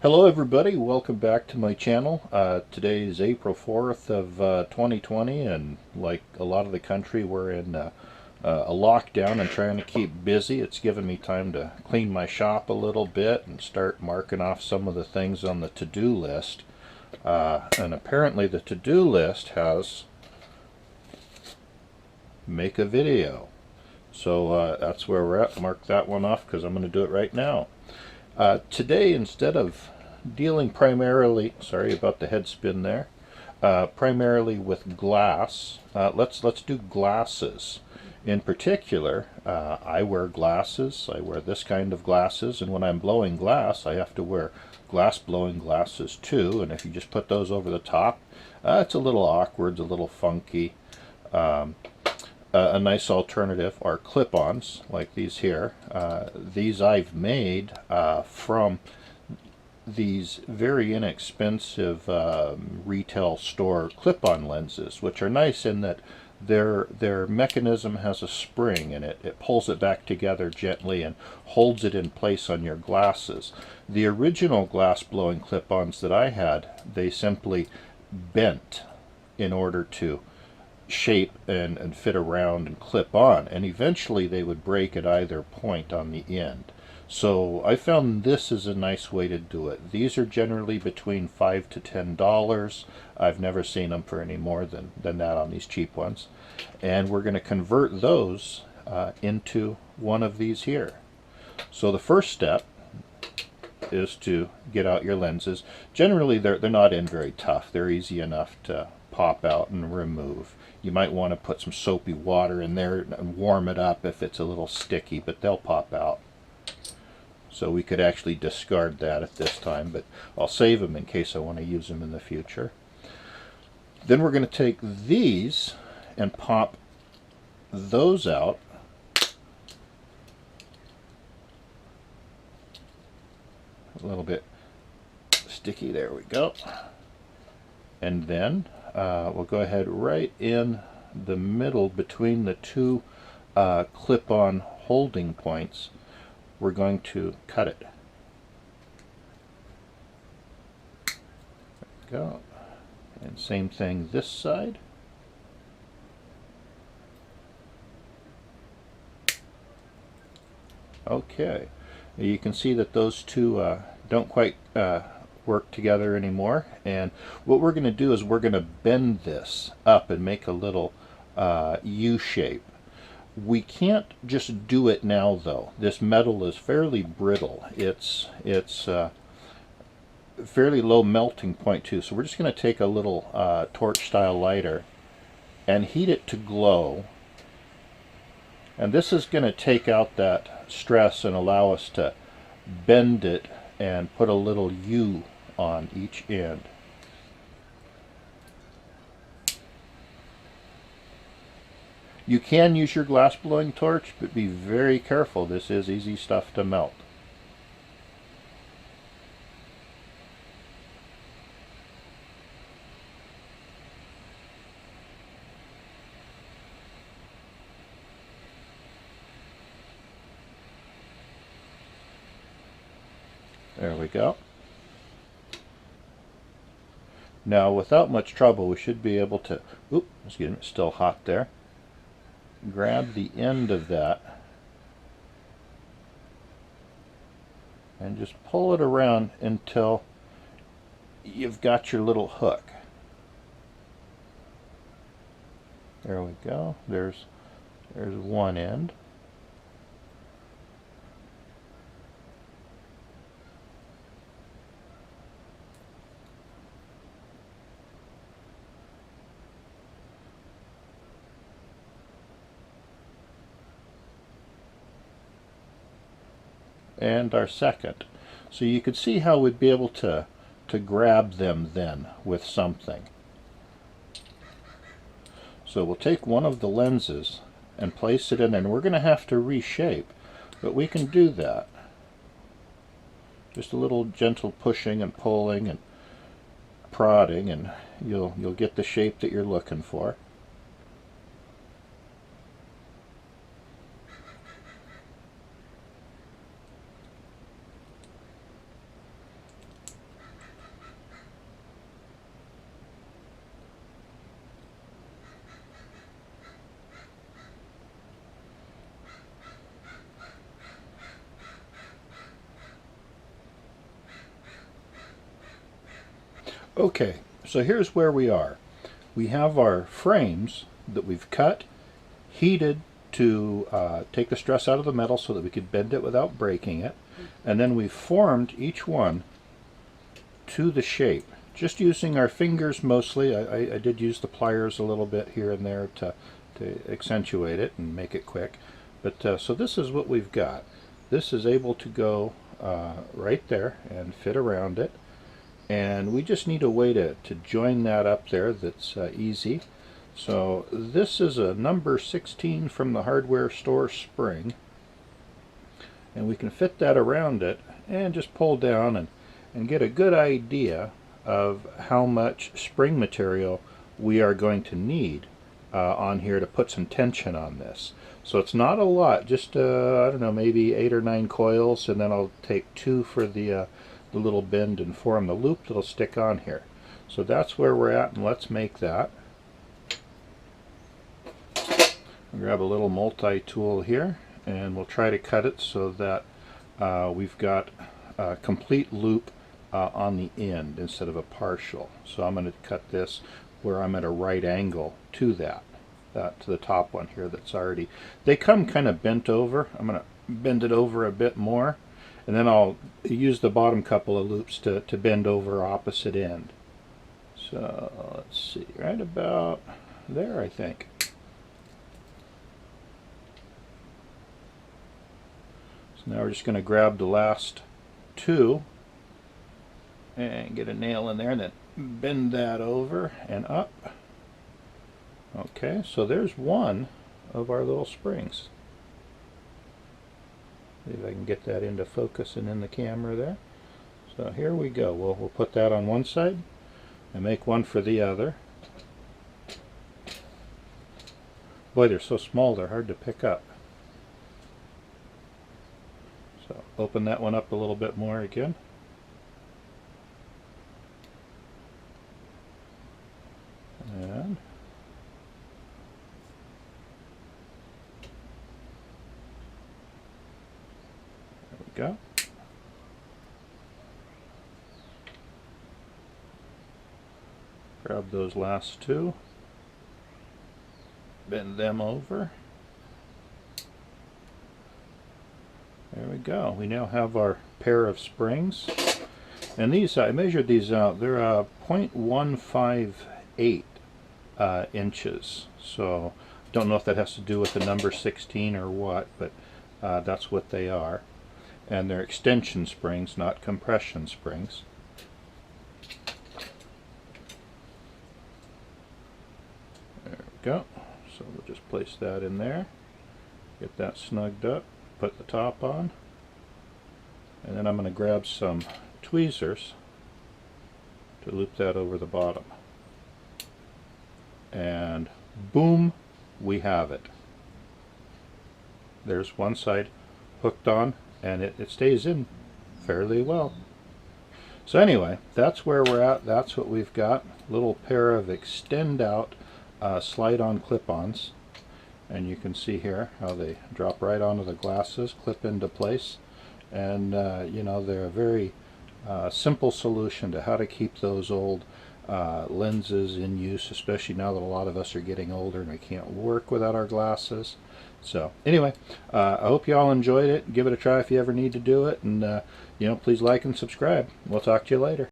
Hello everybody, welcome back to my channel. Today is April 4th of 2020, and like a lot of the country, we're in a lockdown and trying to keep busy. It's given me time to clean my shop a little bit and start marking off some of the things on the to-do list. And apparently the to-do list has make a video. So that's where we're at. Mark that one off because I'm going to do it right now. Today, instead of dealing primarily, sorry about the head spin there, primarily with glass, let's do glasses. In particular, I wear glasses. I wear this kind of glasses, and when I'm blowing glass, I have to wear glass blowing glasses too. And if you just put those over the top, it's a little awkward, it's a little funky. A nice alternative are clip-ons like these here. These I've made from these very inexpensive retail store clip-on lenses, which are nice in that their mechanism has a spring and it pulls it back together gently and holds it in place on your glasses. The original glass blowing clip-ons that I had, they simply bent in order to shape and fit around and clip on, and eventually they would break at either point on the end. So I found this is a nice way to do it. These are generally between $5 to $10. I've never seen them for any more than that on these cheap ones. And we're going to convert those into one of these here. So the first step is to get out your lenses. Generally they're not in very tough. They're easy enough to pop out and remove. You might want to put some soapy water in there and warm it up if it's a little sticky, but they'll pop out. So we could actually discard that at this time, but I'll save them in case I want to use them in the future. Then we're going to take these and pop those out. A little bit sticky, there we go. And then we'll go ahead right in the middle between the two clip-on holding points. We're going to cut it. There we go. And same thing this side. Okay. You can see that those two don't quite work together anymore, and what we're going to do is we're going to bend this up and make a little U shape. We can't just do it now though. This metal is fairly brittle. It's fairly low melting point too, so we're just going to take a little torch style lighter and heat it to glow, and this is going to take out that stress and allow us to bend it and put a little U on each end. You can use your glass blowing torch, but be very careful. This is easy stuff to melt. There we go. Now, without much trouble, we should be able to, excuse me, it's still hot there, grab the end of that and just pull it around until you've got your little hook. There we go. There's one end. And our second. So you could see how we'd be able to grab them then with something. So we'll take one of the lenses and place it in, and we're going to have to reshape, but we can do that. Just a little gentle pushing and pulling and prodding, and you'll get the shape that you're looking for. Okay, so here's where we are. We have our frames that we've cut, heated to take the stress out of the metal so that we could bend it without breaking it, and then we've formed each one to the shape, just using our fingers mostly. I did use the pliers a little bit here and there to accentuate it and make it quick. But so this is what we've got. This is able to go right there and fit around it. And we just need a way to join that up there that's easy. So this is a number 16 from the hardware store spring. And we can fit that around it and just pull down and get a good idea of how much spring material we are going to need on here to put some tension on this. So it's not a lot, just I don't know, maybe 8 or 9 coils, and then I'll take 2 for the little bend and form the loop that'll stick on here. So that's where we're at, and let's make that. I'll grab a little multi-tool here, and we'll try to cut it so that we've got a complete loop on the end instead of a partial. So I'm going to cut this where I'm at a right angle to that, to the top one here that's already, they come kind of bent over. I'm going to bend it over a bit more, and then I'll use the bottom couple of loops to bend over opposite end. So let's see, right about there, I think. So now we're just going to grab the last 2 and get a nail in there and then bend that over and up. Okay, so there's one of our little springs. See if I can get that into focus and in the camera there. So here we go. We'll put that on one side and make one for the other. Boy, they're so small they're hard to pick up. So open that one up a little bit more again. And there we go. Grab those last 2, bend them over. There we go. We now have our pair of springs. And these, I measured these out, they're 0.158 inches. So don't know if that has to do with the number 16 or what, but that's what they are. And they're extension springs, not compression springs. There we go. So we'll just place that in there, get that snugged up, put the top on, and then I'm going to grab some tweezers to loop that over the bottom. And boom, we have it. There's one side hooked on, and it stays in fairly well. So anyway, that's where we're at. That's what we've got. Little pair of extend out slide-on clip-ons, and you can see here how they drop right onto the glasses, clip into place, and you know, they're a very simple solution to how to keep those old lenses in use, especially now that a lot of us are getting older and we can't work without our glasses. So anyway, I hope you all enjoyed it. Give it a try if you ever need to do it, and you know, please like and subscribe. We'll talk to you later.